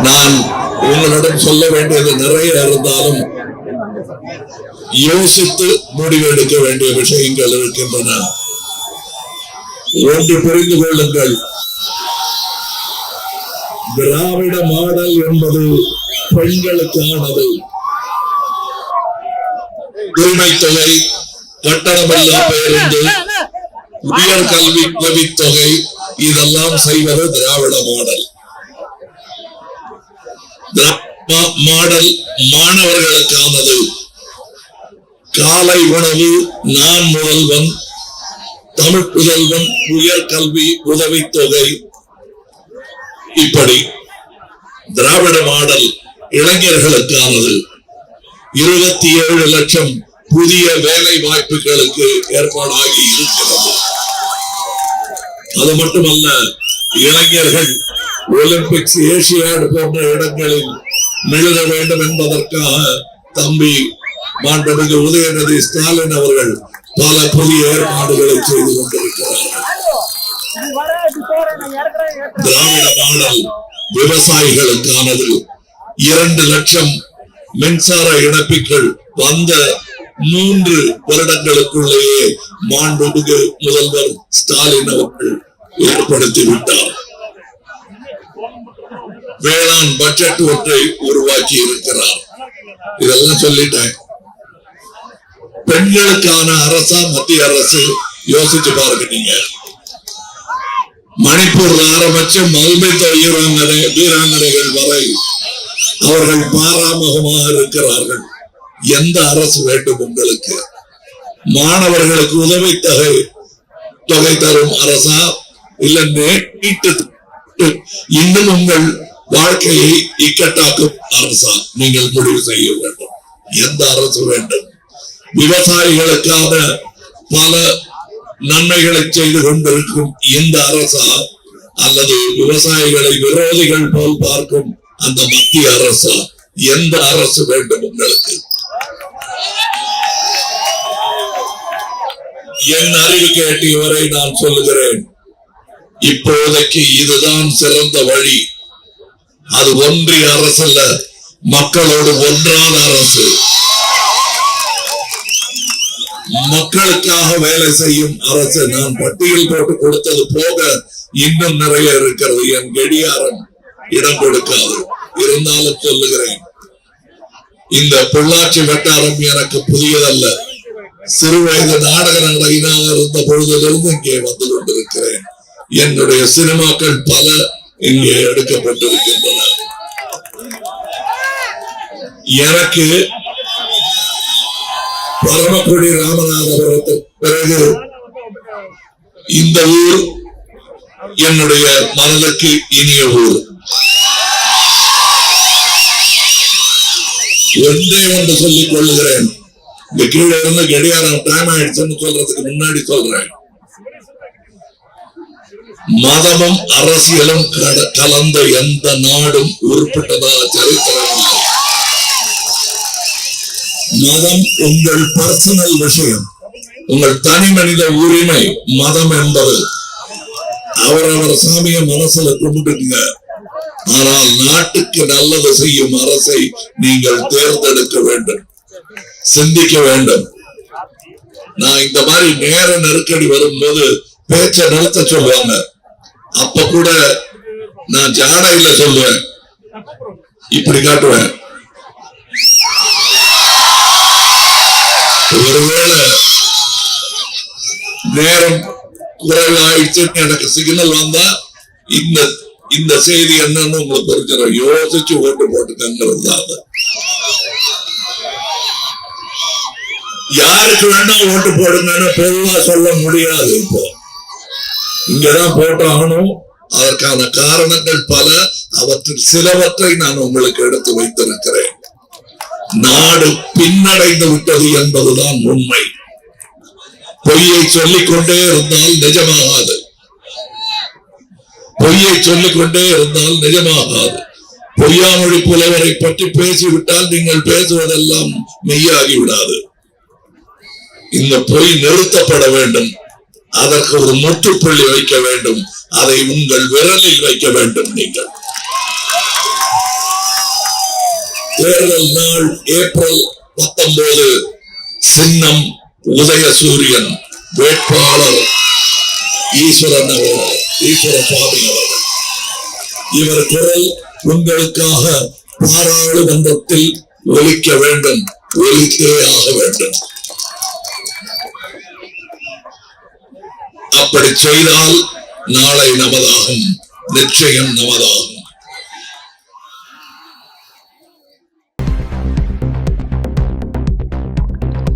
நான் உங்களிடம் சொல்ல வேண்டியது நிறைய இருந்தாலும் யோசித்து முடிவெடுக்க வேண்டிய விஷயங்கள் இருக்கின்றன. ஒன்று புரிந்து கொள்ளுங்கள், திராவிட மாடல் என்பது பெண்களுக்கானது. உரிமை தொகை, கட்டணமில்லா பேருந்து, உயர்கல்வி உதவித்தொகை இதெல்லாம் செய்வது திராவிட மாடல். மாடல் மாணவர்களுக்கானது. காலை உணவு, நான் முதல்வன், தமிழ் புதல்வன், உயர்கல்வி உதவித்தொகை, இப்படி திராவிட மாடல் இளைஞர்களுக்கானது. 27 லட்சம் புதிய வேலை வாய்ப்புகளுக்கு ஏற்பாடாகி இருக்கிறது. அது மட்டுமல்ல, இளைஞர்கள் ஒலிம்பிக்ஸ், ஏசியாடு போன்ற இடங்களில் நிகழ வேண்டும் என்பதற்காக தம்பி மாண்புமிகு உதயநிதி ஸ்டாலின் அவர்கள் பல புதிய ஏற்பாடுகளை செய்து கொண்டிருக்கிறார்கள். திராவிட மாடல் விவசாயிகளுக்கானது. 2 லட்சம் மின்சார இணைப்புகள் வந்த 3 வருடங்களுக்குள்ளேயே மாண்புமிகு முதல்வர் ஸ்டாலின் அவர்கள் ஏற்படுத்திவிட்டார். வேளாண் பட்ஜெட் ஒன்றை உருவாக்கி இருக்கிறார். இதெல்லாம் சொல்லிட்டேன். பெண்களுக்கான அரசா மத்திய அரசு? யோசிச்சு பாருங்க. நீங்க மணிப்பூர் ஆரம்பிச்சு மல்மித்த வீராங்கனைகள் வரை அவர்கள் பாராமுகமாக இருக்கிறார்கள். எந்த அரசு வேண்டும் உங்களுக்கு? மாணவர்களுக்கு உதவி தொகை தரும் அரசா, இல்ல இன்னும் உங்கள் வாழ்க்கையை இக்கட்டாக்கும் அரசா? நீங்கள் முடிவு செய்ய வேண்டும். எந்த அரசு வேண்டும்? விவசாயிகளுக்கான பல நன்மைகளை செய்து கொண்டிருக்கும் இந்த அரசா, அல்லது விவசாயிகளை விரோதிகள் போல் பார்க்கும் அந்த மத்திய அரசா? எந்த அரசு வேண்டும் உங்களுக்கு? என் அறிவு கேட்டியவரை நான் சொல்லுகிறேன், இப்போதைக்கு இதுதான் சிறந்த வழி. அது ஒன்றிய அரசு அல்ல, மக்களோடு ஒன்றான அரசு. மக்களுக்காக வேலை செய்யும் அரசு. நான் பட்டியல் போட்டு கொடுத்தது போக இன்னும் நிறைய இருக்கிறது. என் கடியாரம் இடம் கொடுக்காது. இருந்தாலும் சொல்லுகிறேன், இந்த பொள்ளாச்சி வட்டாரம் எனக்கு புதியதல்ல. சிறு வயது நாடக நடிகனாக இருந்த பொழுதிலிருந்து இங்கே வந்து கொண்டிருக்கிறேன். என்னுடைய சினிமாக்கள் பல இங்கே எடுக்கப்பட்டிருக்கின்றன. எனக்கு பரமக்குடி ராமநாதபுரத்துக்கு பிறகு இந்த ஊர் என்னுடைய மனதுக்கு இனிய ஊர். ஒன்று சொல்லிக் கொள்ளுகிறேன். இந்த கீழே இருந்து கடியாரம் டைம் ஆயிடுச்சுன்னு சொல்றதுக்கு முன்னாடி சொல்றேன், மதமும் அரசியலும் கலந்த எந்த நாடும் உருப்பட்டதாக சரித்திரம் இல்லை. மதம் உங்கள் பர்சனல் விஷயம், உங்கள் தனி மனித உரிமை. மதம் என்பது அவரவர் சாமிய மனசுல கும்பிட்டுங்க. ஆனால் நாட்டுக்கு நல்லது செய்யும் அரசை நீங்கள் தேர்ந்தெடுக்க வேண்டும், சிந்திக்க வேண்டும். நான் இந்த மாதிரி நேர நெருக்கடி வரும்போது பேச்ச நிறுத்த சொல்லுவாங்க. அப்ப கூட நான் ஜாடையில சொல்லுவேன், இப்படி காட்டுவேன். ஒருவேளை நேரம் குறைவாயிடுச்சுன்னு எனக்கு சிக்னல் வந்தா இந்த செய்தி என்னன்னு உங்களுக்கு தெரிஞ்சிடும். யோசிச்சு ஓட்டு போட்டுக்கிறது தான். யாருக்கு வேணா ஓட்டு போடுங்கன்னு பொதுவா சொல்ல முடியாது. இப்போ இங்கதான் போட்டாகணும். அதற்கான காரணங்கள் பல. அவற்றில் சிலவற்றை நான் உங்களுக்கு எடுத்து வைத்திருக்கிறேன். நாடு பின்னடைந்து விட்டது என்பதுதான் உண்மை. பொய்யை சொல்லிக் கொண்டே இருந்தால் நிஜமாகாது. பொய்யை சொல்லிக் கொண்டே இருந்தால் நிஜமாகாது. பொய்யாமொழி புலவரை பற்றி பேசிவிட்டால் நீங்கள் பேசுவதெல்லாம் மெய்யாகி விடாது. இந்த பொய் நிறுத்தப்பட வேண்டும். அதற்கு ஒரு முற்றுப்புள்ளி வைக்க வேண்டும். அதை உங்கள் விரலில் வைக்க வேண்டும். நீங்கள் தேர்தல் நாள் ஏப்ரல் 19. சின்னம் உதயசூரியன், வேட்பாளர் ஈஸ்வரன் அவர்கள், ஈஸ்வர சுவாமி அவர்கள். இவர் குரல் உங்களுக்காக பாராளுமன்றத்தில் ஒலிக்க வேண்டும், ஒலித்தே ஆக வேண்டும். அப்படி செய்தால் நாளை நமதாகும், நிச்சயம் நமதாகும்.